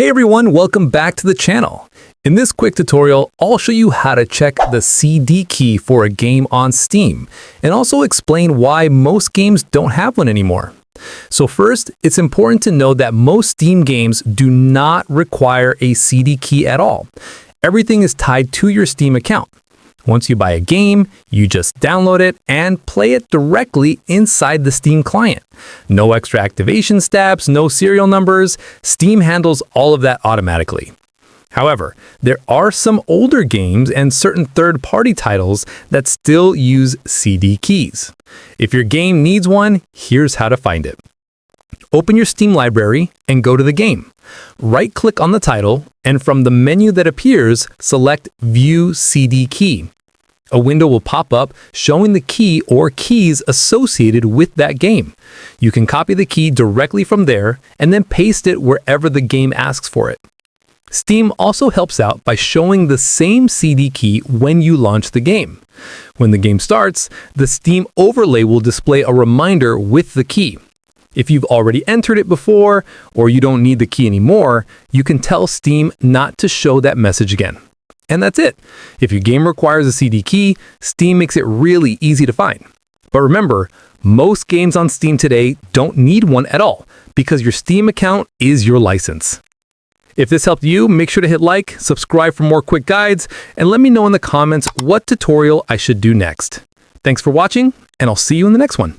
Hey everyone, welcome back to the channel. In this quick tutorial, I'll show you how to check the CD key for a game on Steam, and also explain why most games don't have one anymore. So first, it's important to know that most Steam games do not require a CD key at all. Everything is tied to your Steam account. Once you buy a game, you just download it and play it directly inside the Steam client. No extra activation steps, no serial numbers. Steam handles all of that automatically. However, there are some older games and certain third-party titles that still use CD keys. If your game needs one, here's how to find it. Open your Steam library and go to the game. Right-click on the title, and from the menu that appears, select View CD Key. A window will pop up showing the key or keys associated with that game. You can copy the key directly from there and then paste it wherever the game asks for it. Steam also helps out by showing the same CD key when you launch the game. When the game starts, the Steam overlay will display a reminder with the key. If you've already entered it before, or you don't need the key anymore, you can tell Steam not to show that message again. And that's it. If your game requires a CD key, Steam makes it really easy to find. But remember, most games on Steam today don't need one at all, because your Steam account is your license. If this helped you, make sure to hit like, subscribe for more quick guides, and let me know in the comments what tutorial I should do next. Thanks for watching, and I'll see you in the next one.